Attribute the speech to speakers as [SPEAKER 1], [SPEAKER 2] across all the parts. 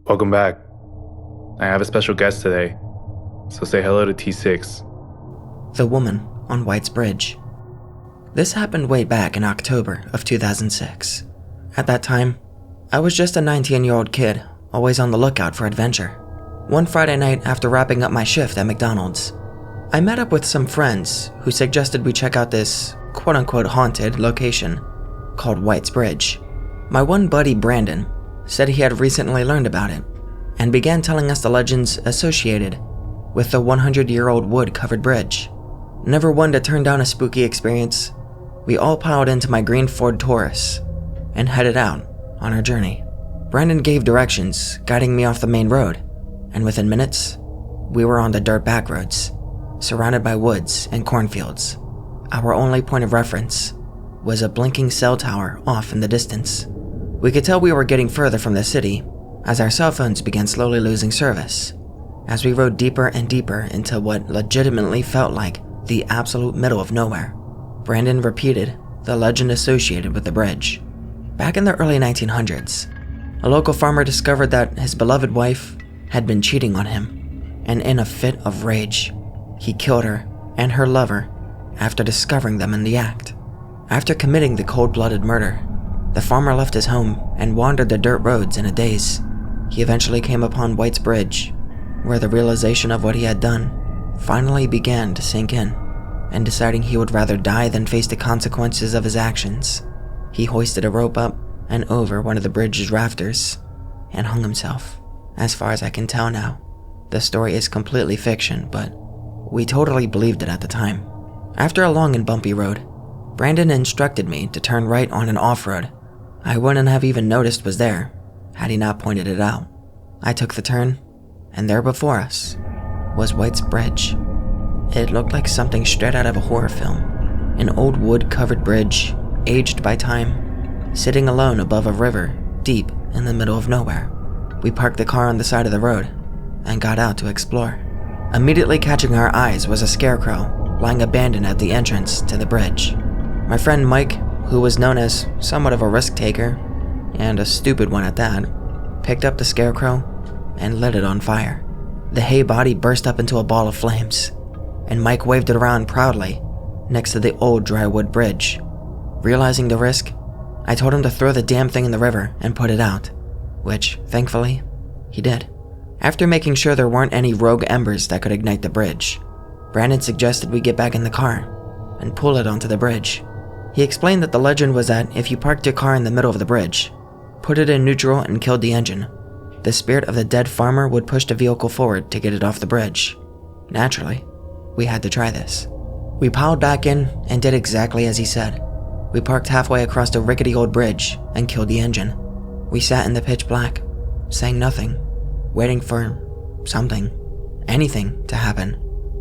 [SPEAKER 1] Welcome back. I have a special guest today, so say hello to T6.
[SPEAKER 2] The woman on White's Bridge. This happened way back in October of 2006. At that time, I was just a 19-year-old kid, always on the lookout for adventure. One Friday night after wrapping up my shift at McDonald's, I met up with some friends who suggested we check out this quote-unquote haunted location called White's Bridge. My one buddy, Brandon, said he had recently learned about it and began telling us the legends associated with the 100-year-old wood-covered bridge. Never one to turn down a spooky experience, we all piled into my green Ford Taurus and headed out on our journey. Brandon gave directions, guiding me off the main road, and within minutes, we were on the dirt back roads, surrounded by woods and cornfields. Our only point of reference was a blinking cell tower off in the distance. We could tell we were getting further from the city as our cell phones began slowly losing service. As we rode deeper and deeper into what legitimately felt like the absolute middle of nowhere, Brandon repeated the legend associated with the bridge. Back in the early 1900s, a local farmer discovered that his beloved wife had been cheating on him, and in a fit of rage, he killed her and her lover after discovering them in the act. After committing the cold-blooded murder, the farmer left his home and wandered the dirt roads in a daze. He eventually came upon White's Bridge, where the realization of what he had done finally began to sink in, and deciding he would rather die than face the consequences of his actions, he hoisted a rope up and over one of the bridge's rafters and hung himself. As far as I can tell now, the story is completely fiction, but we totally believed it at the time. After a long and bumpy road, Brandon instructed me to turn right on an off-road I wouldn't have even noticed was there had he not pointed it out. I took the turn, and there before us was White's Bridge. It looked like something straight out of a horror film. An old wood-covered bridge, aged by time, sitting alone above a river deep in the middle of nowhere. We parked the car on the side of the road and got out to explore. Immediately catching our eyes was a scarecrow lying abandoned at the entrance to the bridge. My friend Mike, who was known as somewhat of a risk taker, and a stupid one at that, picked up the scarecrow and lit it on fire. The hay body burst up into a ball of flames, and Mike waved it around proudly next to the old dry wood bridge. Realizing the risk, I told him to throw the damn thing in the river and put it out, which, thankfully, he did. After making sure there weren't any rogue embers that could ignite the bridge, Brandon suggested we get back in the car and pull it onto the bridge. He explained that the legend was that if you parked your car in the middle of the bridge, put it in neutral and killed the engine, the spirit of the dead farmer would push the vehicle forward to get it off the bridge. Naturally, we had to try this. We piled back in and did exactly as he said. We parked halfway across the rickety old bridge and killed the engine. We sat in the pitch black, saying nothing, waiting for something, anything to happen.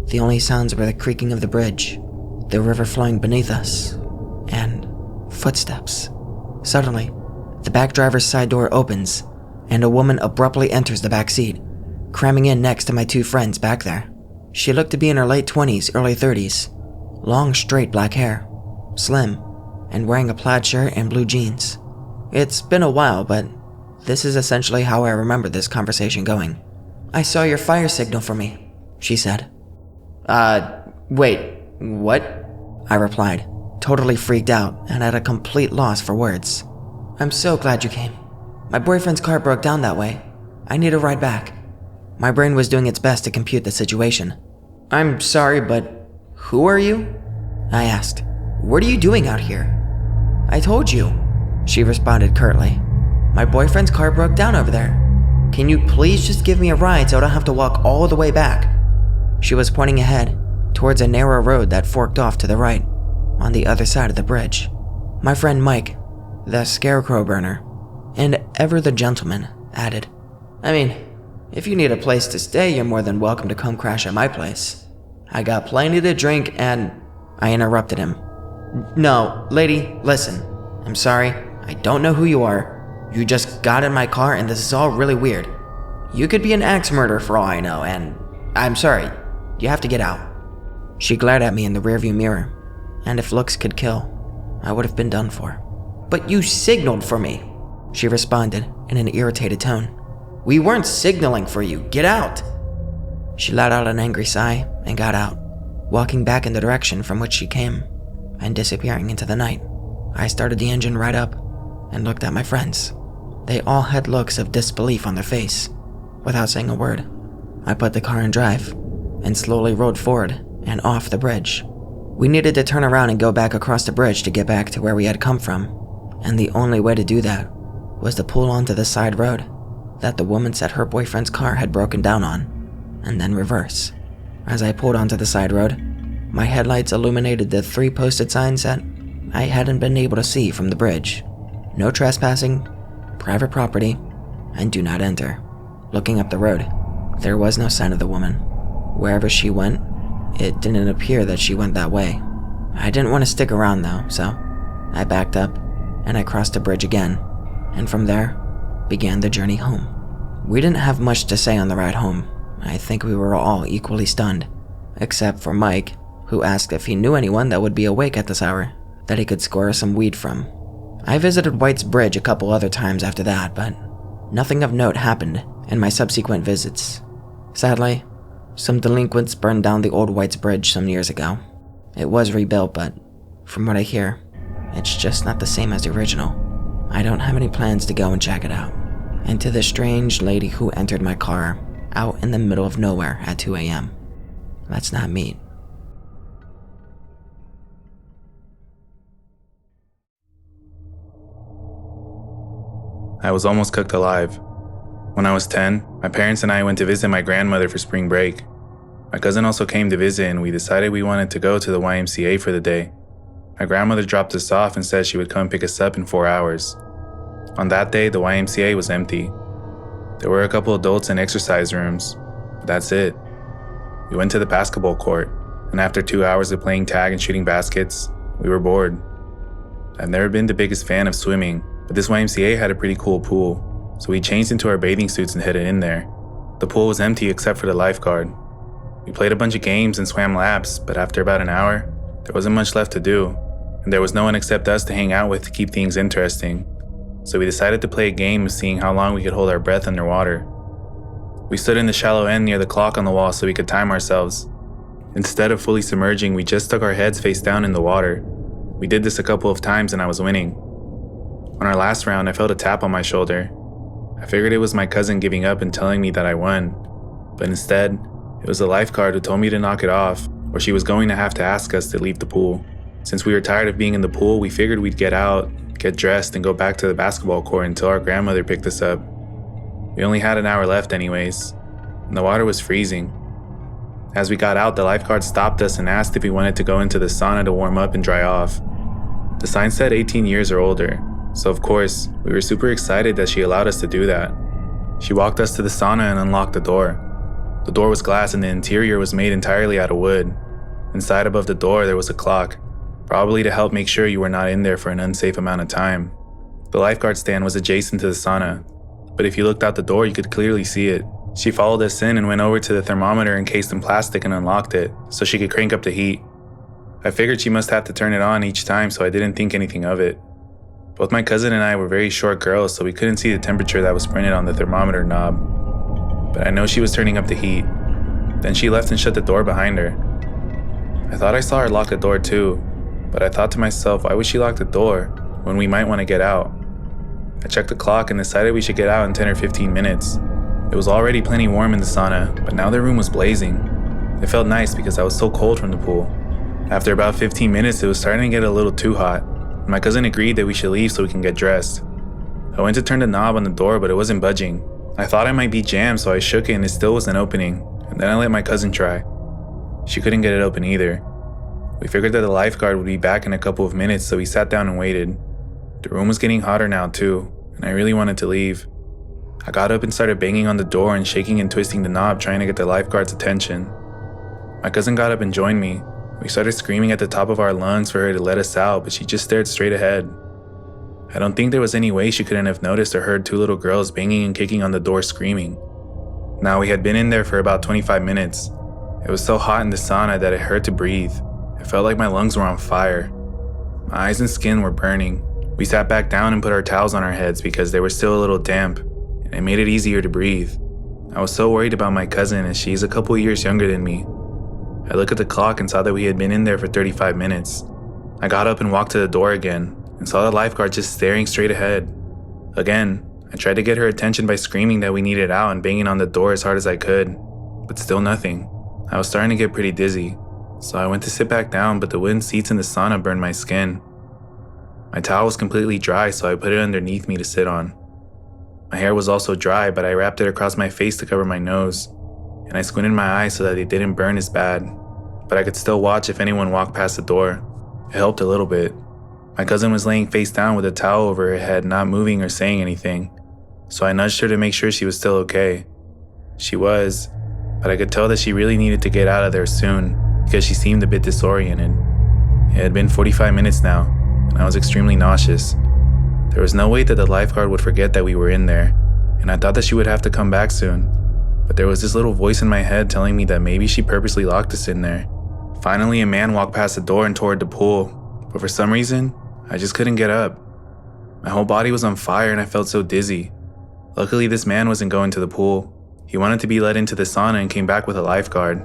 [SPEAKER 2] The only sounds were the creaking of the bridge, the river flowing beneath us, and footsteps. Suddenly, the back driver's side door opens, and a woman abruptly enters the back seat, cramming in next to my two friends back there. She looked to be in her late 20s, early 30s, long straight black hair, slim, and wearing a plaid shirt and blue jeans. It's been a while, but this is essentially how I remember this conversation going. "I saw your fire signal for me," she said. Wait, what?" I replied, totally freaked out and at a complete loss for words. "I'm so glad you came. My boyfriend's car broke down that way. I need a ride back." My brain was doing its best to compute the situation. "I'm sorry, but who are you?" I asked. "What are you doing out here?" "I told you," she responded curtly. "My boyfriend's car broke down over there. Can you please just give me a ride so I don't have to walk all the way back?" She was pointing ahead towards a narrow road that forked off to the right, on the other side of the bridge. My friend Mike, the scarecrow burner, and ever the gentleman, added, "I mean, if you need a place to stay, you're more than welcome to come crash at my place. I got plenty to drink and—" I interrupted him. "No, lady, listen. I'm sorry, I don't know who you are. You just got in my car and this is all really weird. You could be an axe murderer for all I know, and I'm sorry, you have to get out." She glared at me in the rearview mirror, and if looks could kill, I would have been done for. "But you signaled for me," she responded in an irritated tone. We weren't signaling for you. Get out." She let out an angry sigh and got out, walking back in the direction from which she came and disappearing into the night. I started the engine right up and looked at my friends. They all had looks of disbelief on their face. Without saying a word, I put the car in drive and slowly rode forward and off the bridge. We needed to turn around and go back across the bridge to get back to where we had come from, and the only way to do that was to pull onto the side road that the woman said her boyfriend's car had broken down on, and then reverse. As I pulled onto the side road, my headlights illuminated the 3 posted signs that I hadn't been able to see from the bridge. No trespassing, private property, and do not enter. Looking up the road, there was no sign of the woman. Wherever she went, it didn't appear that she went that way. I didn't want to stick around though, so I backed up and I crossed the bridge again, and from there began the journey home. We didn't have much to say on the ride home. I think we were all equally stunned, except for Mike, who asked if he knew anyone that would be awake at this hour that he could score some weed from. I visited White's Bridge a couple other times after that, but nothing of note happened in my subsequent visits. Sadly, some delinquents burned down the old White's Bridge some years ago. It was rebuilt, but from what I hear, it's just not the same as the original. I don't have any plans to go and check it out. And to the strange lady who entered my car out in the middle of nowhere at 2 a.m., let's not meet.
[SPEAKER 1] I was almost cooked alive. When I was 10, my parents and I went to visit my grandmother for spring break. My cousin also came to visit, and we decided we wanted to go to the YMCA for the day. My grandmother dropped us off and said she would come pick us up in 4 hours. On that day, the YMCA was empty. There were a couple adults in exercise rooms, but that's it. We went to the basketball court, and after 2 hours of playing tag and shooting baskets, we were bored. I've never been the biggest fan of swimming, but this YMCA had a pretty cool pool, so we changed into our bathing suits and headed in there. The pool was empty except for the lifeguard. We played a bunch of games and swam laps, but after about an hour, there wasn't much left to do, and there was no one except us to hang out with to keep things interesting. So we decided to play a game of seeing how long we could hold our breath underwater. We stood in the shallow end near the clock on the wall so we could time ourselves. Instead of fully submerging, we just stuck our heads face down in the water. We did this a couple of times and I was winning. On our last round, I felt a tap on my shoulder. I figured it was my cousin giving up and telling me that I won, but instead, it was the lifeguard who told me to knock it off, or she was going to have to ask us to leave the pool. Since we were tired of being in the pool, we figured we'd get out, get dressed, and go back to the basketball court until our grandmother picked us up. We only had an hour left anyways, and the water was freezing. As we got out, the lifeguard stopped us and asked if we wanted to go into the sauna to warm up and dry off. The sign said 18 years or older, so of course, we were super excited that she allowed us to do that. She walked us to the sauna and unlocked the door. The door was glass and the interior was made entirely out of wood. Inside above the door there was a clock, probably to help make sure you were not in there for an unsafe amount of time. The lifeguard stand was adjacent to the sauna, but if you looked out the door you could clearly see it. She followed us in and went over to the thermometer encased in plastic and unlocked it so she could crank up the heat. I figured she must have to turn it on each time, so I didn't think anything of it. Both my cousin and I were very short girls, so we couldn't see the temperature that was printed on the thermometer knob. But I know she was turning up the heat. Then she left and shut the door behind her. I thought I saw her lock the door too, but I thought to myself, why would she lock the door when we might want to get out? I checked the clock and decided we should get out in 10 or 15 minutes. It was already plenty warm in the sauna, but now the room was blazing. It felt nice because I was so cold from the pool. After about 15 minutes, it was starting to get a little too hot. My cousin agreed that we should leave so we can get dressed. I went to turn the knob on the door, but it wasn't budging. I thought it might be jammed, so I shook it and it still wasn't opening, and then I let my cousin try. She couldn't get it open either. We figured that the lifeguard would be back in a couple of minutes, so we sat down and waited. The room was getting hotter now too, and I really wanted to leave. I got up and started banging on the door and shaking and twisting the knob trying to get the lifeguard's attention. My cousin got up and joined me. We started screaming at the top of our lungs for her to let us out, but she just stared straight ahead. I don't think there was any way she couldn't have noticed or heard 2 little girls banging and kicking on the door screaming. Now we had been in there for about 25 minutes. It was so hot in the sauna that it hurt to breathe. It felt like my lungs were on fire. My eyes and skin were burning. We sat back down and put our towels on our heads because they were still a little damp. and it made it easier to breathe. I was so worried about my cousin as she's a couple years younger than me. I looked at the clock and saw that we had been in there for 35 minutes. I got up and walked to the door again and saw the lifeguard just staring straight ahead. Again, I tried to get her attention by screaming that we needed out and banging on the door as hard as I could, but still nothing. I was starting to get pretty dizzy, so I went to sit back down, but the wooden seats in the sauna burned my skin. My towel was completely dry, so I put it underneath me to sit on. My hair was also dry, but I wrapped it across my face to cover my nose, and I squinted my eyes so that they didn't burn as bad, but I could still watch if anyone walked past the door. It helped a little bit. My cousin was laying face down with a towel over her head, not moving or saying anything, so I nudged her to make sure she was still okay. She was, but I could tell that she really needed to get out of there soon because she seemed a bit disoriented. It had been 45 minutes now, and I was extremely nauseous. There was no way that the lifeguard would forget that we were in there, and I thought that she would have to come back soon, but there was this little voice in my head telling me that maybe she purposely locked us in there. Finally, a man walked past the door and toward the pool, but for some reason, I just couldn't get up. My whole body was on fire and I felt so dizzy. Luckily, this man wasn't going to the pool. He wanted to be let into the sauna and came back with a lifeguard.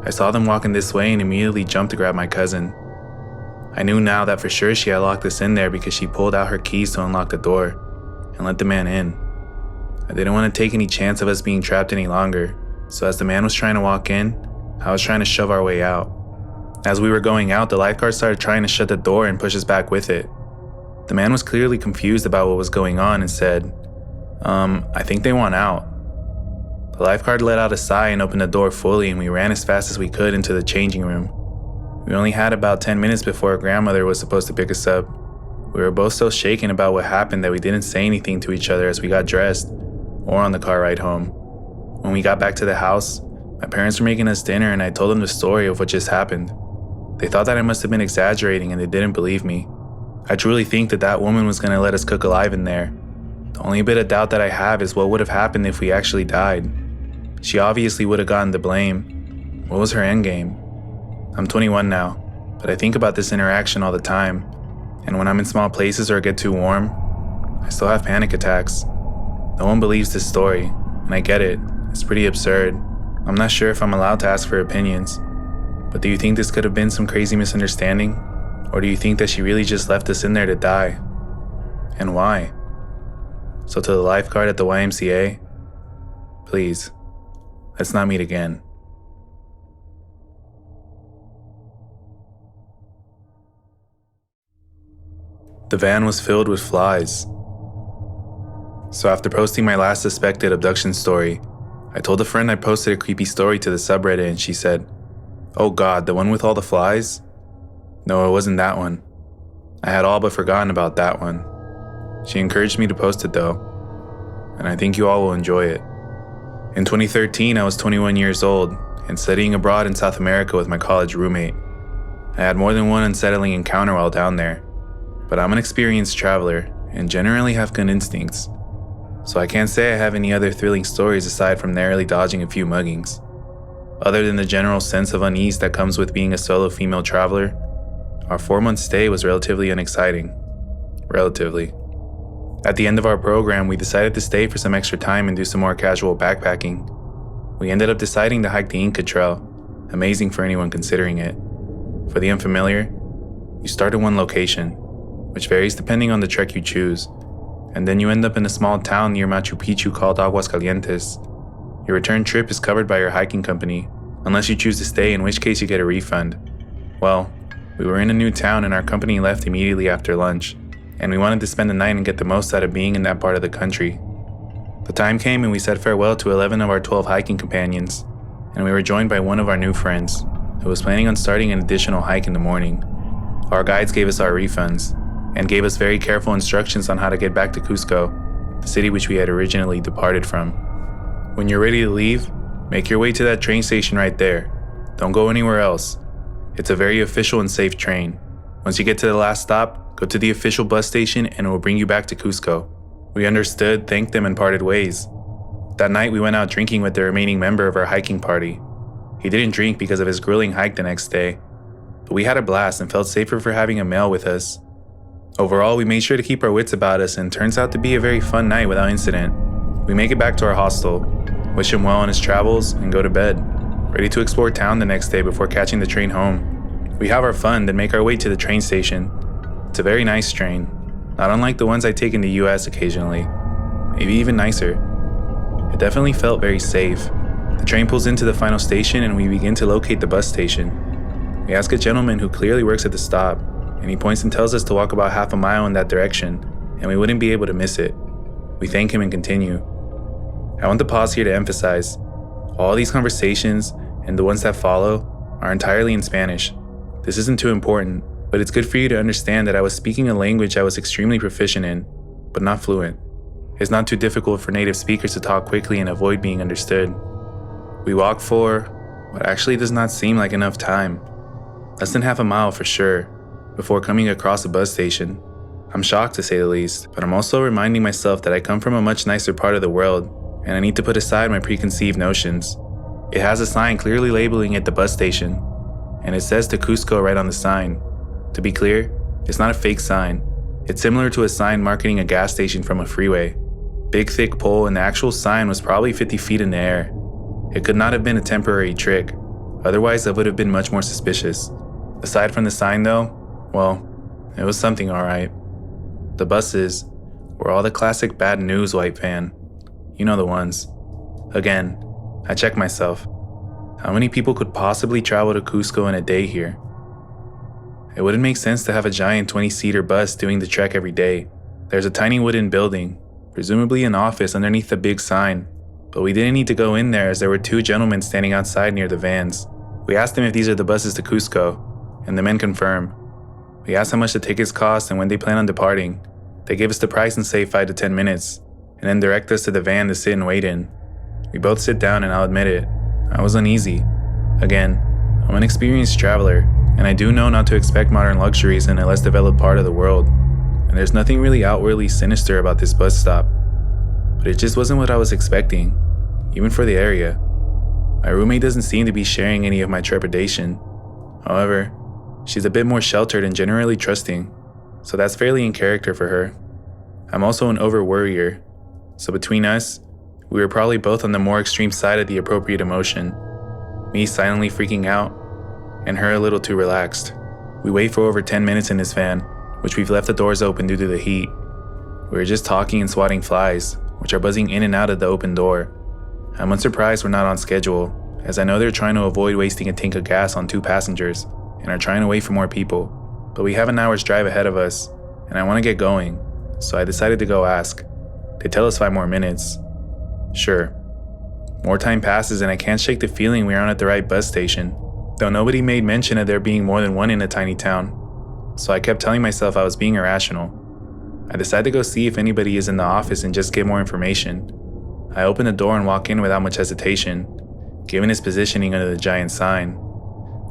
[SPEAKER 1] I saw them walking this way and immediately jumped to grab my cousin. I knew now that for sure she had locked us in there because she pulled out her keys to unlock the door and let the man in. I didn't want to take any chance of us being trapped any longer, so as the man was trying to walk in, I was trying to shove our way out. As we were going out, the lifeguard started trying to shut the door and push us back with it. The man was clearly confused about what was going on and said, I think they want out. The lifeguard let out a sigh and opened the door fully, and we ran as fast as we could into the changing room. We only had about 10 minutes before our grandmother was supposed to pick us up. We were both so shaken about what happened that we didn't say anything to each other as we got dressed or on the car ride home. When we got back to the house, my parents were making us dinner and I told them the story of what just happened. They thought that I must have been exaggerating and they didn't believe me. I truly think that that woman was going to let us cook alive in there. The only bit of doubt that I have is what would have happened if we actually died. She obviously would have gotten the blame. What was her endgame? I'm 21 now, but I think about this interaction all the time, and when I'm in small places or get too warm, I still have panic attacks. No one believes this story, and I get it. It's pretty absurd. I'm not sure if I'm allowed to ask for opinions, but do you think this could have been some crazy misunderstanding? Or do you think that she really just left us in there to die? And why? So to the lifeguard at the YMCA, please, let's not meet again. The van was filled with flies. So after posting my last suspected abduction story, I told a friend I posted a creepy story to the subreddit and she said, "Oh God, the one with all the flies?" No, it wasn't that one. I had all but forgotten about that one. She encouraged me to post it though, and I think you all will enjoy it. In 2013, I was 21 years old and studying abroad in South America with my college roommate. I had more than one unsettling encounter while down there, but I'm an experienced traveler and generally have good instincts, so I can't say I have any other thrilling stories aside from narrowly dodging a few muggings. Other than the general sense of unease that comes with being a solo female traveler, our 4-month stay was relatively unexciting. Relatively. At the end of our program, we decided to stay for some extra time and do some more casual backpacking. We ended up deciding to hike the Inca Trail, amazing for anyone considering it. For the unfamiliar, you start at one location, which varies depending on the trek you choose, and then you end up in a small town near Machu Picchu called Aguascalientes. Your return trip is covered by your hiking company, unless you choose to stay, in which case you get a refund. Well, we were in a new town and our company left immediately after lunch, and we wanted to spend the night and get the most out of being in that part of the country. The time came and we said farewell to 11 of our 12 hiking companions, and we were joined by one of our new friends, who was planning on starting an additional hike in the morning. Our guides gave us our refunds, and gave us very careful instructions on how to get back to Cusco, the city which we had originally departed from. When you're ready to leave, make your way to that train station right there. Don't go anywhere else. It's a very official and safe train. Once you get to the last stop, go to the official bus station and it will bring you back to Cusco. We understood, thanked them, and parted ways. That night we went out drinking with the remaining member of our hiking party. He didn't drink because of his grueling hike the next day, but we had a blast and felt safer for having a male with us. Overall, we made sure to keep our wits about us and it turns out to be a very fun night without incident. We make it back to our hostel, wish him well on his travels, and go to bed, ready to explore town the next day before catching the train home. We have our fun, then make our way to the train station. It's a very nice train, not unlike the ones I take in the US occasionally, maybe even nicer. It definitely felt very safe. The train pulls into the final station and we begin to locate the bus station. We ask a gentleman who clearly works at the stop, and he points and tells us to walk about half a mile in that direction, and we wouldn't be able to miss it. We thank him and continue. I want to pause here to emphasize, all these conversations, and the ones that follow, are entirely in Spanish. This isn't too important, but it's good for you to understand that I was speaking a language I was extremely proficient in, but not fluent. It's not too difficult for native speakers to talk quickly and avoid being understood. We walk for what actually does not seem like enough time. Less than half a mile for sure, before coming across a bus station. I'm shocked to say the least, but I'm also reminding myself that I come from a much nicer part of the world, and I need to put aside my preconceived notions. It has a sign clearly labeling it the bus station, and it says to Cusco right on the sign. To be clear, it's not a fake sign. It's similar to a sign marketing a gas station from a freeway. Big thick pole, and the actual sign was probably 50 feet in the air. It could not have been a temporary trick, otherwise I would have been much more suspicious. Aside from the sign though, well, it was something alright. The buses were all the classic bad news white van. You know the ones. Again, I check myself. How many people could possibly travel to Cusco in a day here? It wouldn't make sense to have a giant 20-seater bus doing the trek every day. There's a tiny wooden building, presumably an office underneath the big sign, but we didn't need to go in there as there were two gentlemen standing outside near the vans. We asked them if these are the buses to Cusco, and the men confirm. We asked how much the tickets cost and when they plan on departing. They gave us the price and say 5 to 10 minutes, and then direct us to the van to sit and wait in. We both sit down and I'll admit it, I was uneasy. Again, I'm an experienced traveler, and I do know not to expect modern luxuries in a less developed part of the world, and there's nothing really outwardly sinister about this bus stop. But it just wasn't what I was expecting, even for the area. My roommate doesn't seem to be sharing any of my trepidation. However, she's a bit more sheltered and generally trusting, so that's fairly in character for her. I'm also an over-worrier, so between us, we were probably both on the more extreme side of the appropriate emotion. Me silently freaking out, and her a little too relaxed. We wait for over 10 minutes in this van, which we've left the doors open due to the heat. We were just talking and swatting flies, which are buzzing in and out of the open door. I'm unsurprised we're not on schedule, as I know they're trying to avoid wasting a tank of gas on 2 passengers, and are trying to wait for more people. But we have an hour's drive ahead of us, and I want to get going, so I decided to go ask. They tell us 5 more minutes. Sure. More time passes and I can't shake the feeling we aren't at the right bus station, though nobody made mention of there being more than one in a tiny town. So I kept telling myself I was being irrational. I decided to go see if anybody is in the office and just get more information. I open the door and walk in without much hesitation, given its positioning under the giant sign.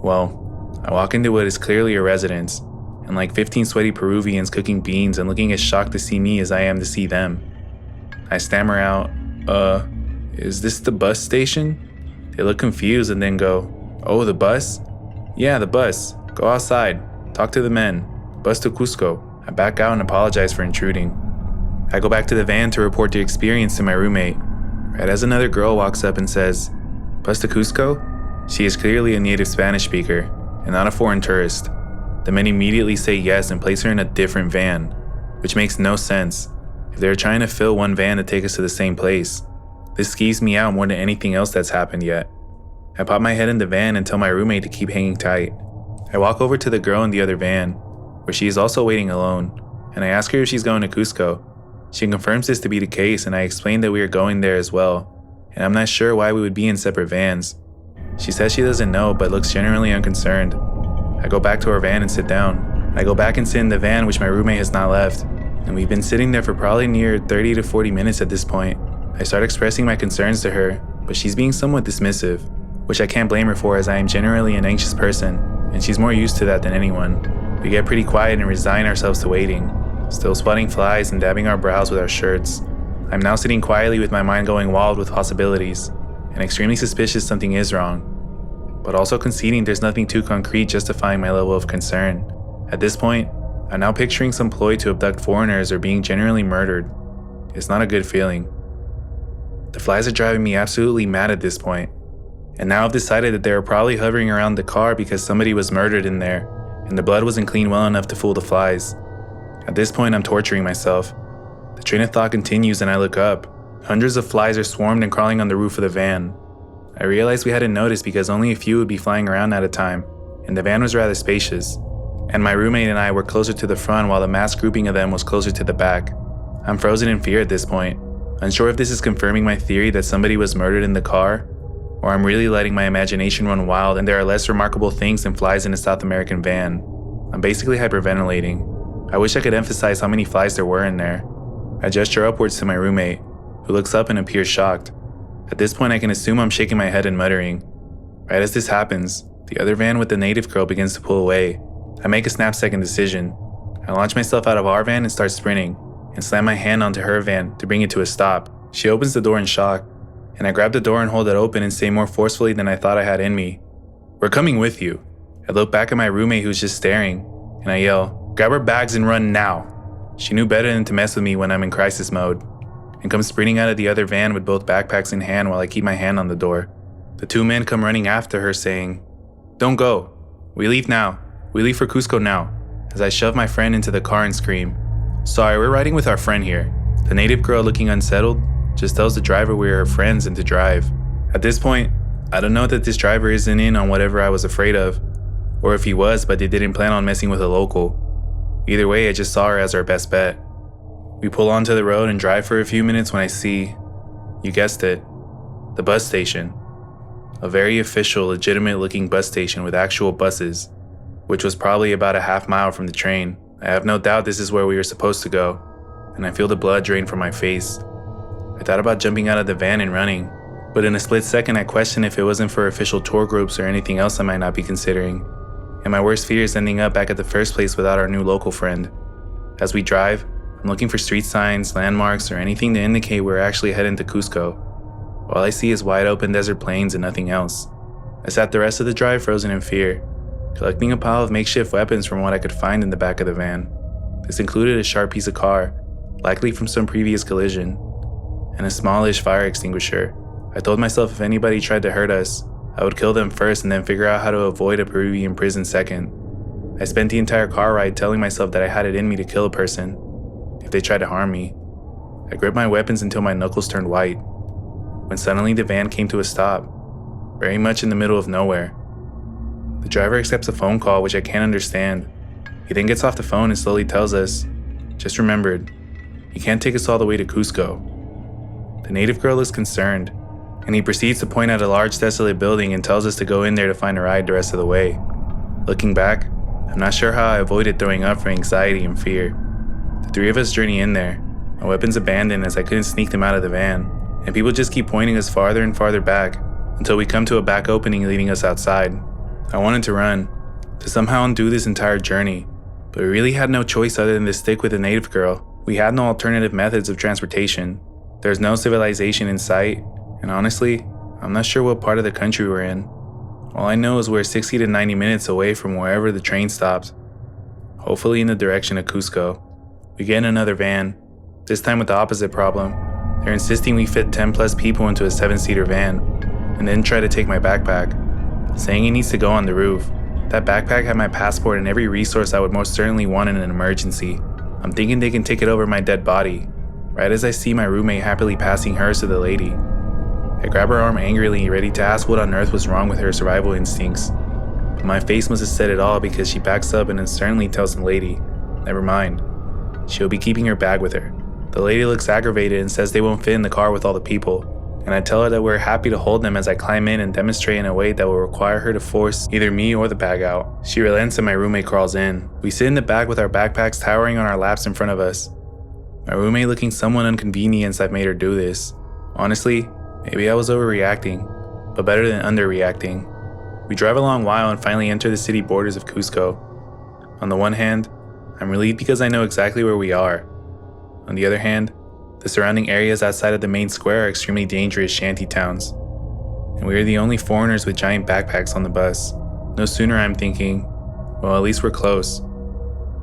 [SPEAKER 1] Well, I walk into what is clearly a residence, and like 15 sweaty Peruvians cooking beans and looking as shocked to see me as I am to see them. I stammer out, is this the bus station? They look confused and then go, oh, the bus? Yeah, the bus. Go outside. Talk to the men. Bus to Cusco. I back out and apologize for intruding. I go back to the van to report the experience to my roommate, right as another girl walks up and says, bus to Cusco? She is clearly a native Spanish speaker, and not a foreign tourist. The men immediately say yes and place her in a different van, which makes no sense. If they're trying to fill one van to take us to the same place, this skeeves me out more than anything else that's happened yet. I pop my head in the van and tell my roommate to keep hanging tight. I walk over to the girl in the other van, where she is also waiting alone, and I ask her if she's going to Cusco. She confirms this to be the case, and I explain that we are going there as well, and I'm not sure why we would be in separate vans. She says she doesn't know, but looks generally unconcerned. I go back to our van and sit down. I go back and sit in the van, which my roommate has not left, and we've been sitting there for probably near 30 to 40 minutes at this point. I start expressing my concerns to her, but she's being somewhat dismissive, which I can't blame her for as I am generally an anxious person, and she's more used to that than anyone. We get pretty quiet and resign ourselves to waiting, still spotting flies and dabbing our brows with our shirts. I'm now sitting quietly with my mind going wild with possibilities, and extremely suspicious something is wrong, but also conceding there's nothing too concrete justifying my level of concern. At this point, I'm now picturing some ploy to abduct foreigners or being generally murdered. It's not a good feeling. The flies are driving me absolutely mad at this point. And now I've decided that they were probably hovering around the car because somebody was murdered in there, and the blood wasn't clean well enough to fool the flies. At this point, I'm torturing myself. The train of thought continues and I look up. Hundreds of flies are swarmed and crawling on the roof of the van. I realized we hadn't noticed because only a few would be flying around at a time, and the van was rather spacious. And my roommate and I were closer to the front while the mass grouping of them was closer to the back. I'm frozen in fear at this point, unsure if this is confirming my theory that somebody was murdered in the car, or I'm really letting my imagination run wild and there are less remarkable things than flies in a South American van. I'm basically hyperventilating. I wish I could emphasize how many flies there were in there. I gesture upwards to my roommate, who looks up and appears shocked. At this point, I can assume I'm shaking my head and muttering. Right as this happens, the other van with the native girl begins to pull away. I make a snap-second decision. I launch myself out of our van and start sprinting, and slam my hand onto her van to bring it to a stop. She opens the door in shock, and I grab the door and hold it open and say more forcefully than I thought I had in me, "We're coming with you." I look back at my roommate who's just staring, and I yell, "Grab our bags and run now." She knew better than to mess with me when I'm in crisis mode, and comes sprinting out of the other van with both backpacks in hand while I keep my hand on the door. The two men come running after her saying, "Don't go. We leave now. We leave for Cusco now," as I shove my friend into the car and scream, "Sorry, we're riding with our friend here." The native girl, looking unsettled, just tells the driver we are her friends and to drive. At this point, I don't know that this driver isn't in on whatever I was afraid of, or if he was but they didn't plan on messing with a local. Either way, I just saw her as our best bet. We pull onto the road and drive for a few minutes when I see, you guessed it, the bus station. A very official, legitimate looking bus station with actual buses, which was probably about a half mile from the train. I have no doubt this is where we were supposed to go, and I feel the blood drain from my face. I thought about jumping out of the van and running, but in a split second I questioned if it wasn't for official tour groups or anything else I might not be considering. And my worst fear is ending up back at the first place without our new local friend. As we drive, I'm looking for street signs, landmarks, or anything to indicate we're actually heading to Cusco. All I see is wide open desert plains and nothing else. I sat the rest of the drive frozen in fear, collecting a pile of makeshift weapons from what I could find in the back of the van. This included a sharp piece of car, likely from some previous collision, and a smallish fire extinguisher. I told myself if anybody tried to hurt us, I would kill them first and then figure out how to avoid a Peruvian prison second. I spent the entire car ride telling myself that I had it in me to kill a person if they tried to harm me. I gripped my weapons until my knuckles turned white, when suddenly the van came to a stop, very much in the middle of nowhere. The driver accepts a phone call, which I can't understand. He then gets off the phone and slowly tells us, "Just remembered, you can't take us all the way to Cusco." The native girl is concerned, and he proceeds to point at a large desolate building and tells us to go in there to find a ride the rest of the way. Looking back, I'm not sure how I avoided throwing up from anxiety and fear. The three of us journey in there, my weapons abandoned as I couldn't sneak them out of the van, and people just keep pointing us farther and farther back until we come to a back opening leading us outside. I wanted to run, to somehow undo this entire journey, but we really had no choice other than to stick with the native girl. We had no alternative methods of transportation. There's no civilization in sight, and honestly, I'm not sure what part of the country we're in. All I know is we're 60 to 90 minutes away from wherever the train stops, hopefully in the direction of Cusco. We get in another van, this time with the opposite problem. They're insisting we fit 10 plus people into a 7-seater van, and then try to take my backpack, saying it needs to go on the roof. That backpack had my passport and every resource I would most certainly want in an emergency. I'm thinking they can take it over my dead body, right as I see my roommate happily passing hers to the lady. I grab her arm angrily, ready to ask what on earth was wrong with her survival instincts. But my face must have said it all because she backs up and uncertainly tells the lady, "Never mind. She'll be keeping her bag with her." The lady looks aggravated and says they won't fit in the car with all the people, and I tell her that we're happy to hold them as I climb in and demonstrate in a way that will require her to force either me or the bag out. She relents and my roommate crawls in. We sit in the back with our backpacks towering on our laps in front of us. My roommate looking somewhat inconvenienced I've made her do this. Honestly, maybe I was overreacting, but better than underreacting. We drive a long while and finally enter the city borders of Cusco. On the one hand, I'm relieved because I know exactly where we are. On the other hand, the surrounding areas outside of the main square are extremely dangerous shanty towns, and we are the only foreigners with giant backpacks on the bus. No sooner I'm thinking, well, at least we're close,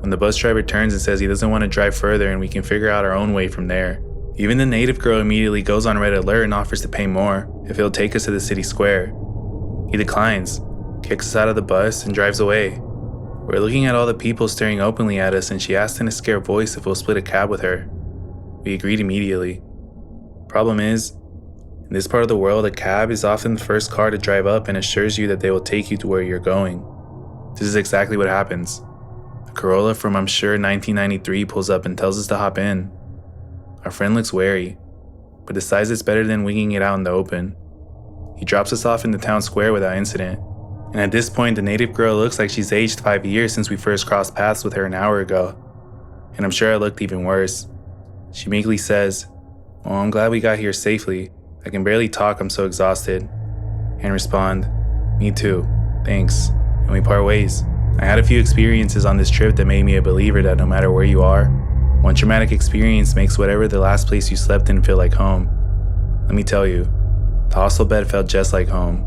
[SPEAKER 1] when the bus driver turns and says he doesn't want to drive further and we can figure out our own way from there. Even the native girl immediately goes on red alert and offers to pay more if he'll take us to the city square. He declines, kicks us out of the bus, and drives away. We're looking at all the people staring openly at us, and she asks in a scared voice if we'll split a cab with her. We agreed immediately. Problem is, in this part of the world, a cab is often the first car to drive up and assures you that they will take you to where you're going. This is exactly what happens. A Corolla from, I'm sure, 1993 pulls up and tells us to hop in. Our friend looks wary, but decides it's better than winging it out in the open. He drops us off in the town square without incident, and at this point the native girl looks like she's aged 5 years since we first crossed paths with her an hour ago, and I'm sure I looked even worse. She meekly says, "Well, I'm glad we got here safely. I can barely talk, I'm so exhausted," and respond, "Me too, thanks," and we part ways. I had a few experiences on this trip that made me a believer that no matter where you are, one traumatic experience makes whatever the last place you slept in feel like home. Let me tell you, the hostel bed felt just like home.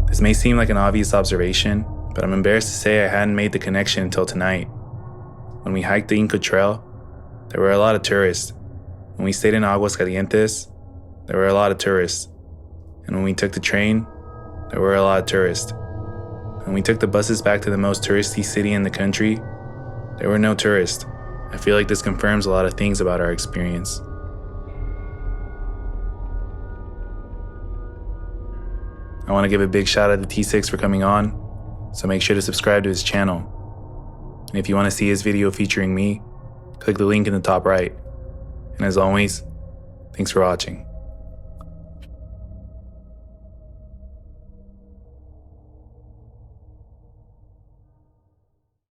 [SPEAKER 1] This may seem like an obvious observation, but I'm embarrassed to say I hadn't made the connection until tonight. When we hiked the Inca Trail, there were a lot of tourists. When we stayed in Aguascalientes, there were a lot of tourists. And when we took the train, there were a lot of tourists. When we took the buses back to the most touristy city in the country, there were no tourists. I feel like this confirms a lot of things about our experience. I want to give a big shout out to T6 for coming on, so make sure to subscribe to his channel. And if you want to see his video featuring me, click the link in the top right. And as always, thanks for watching.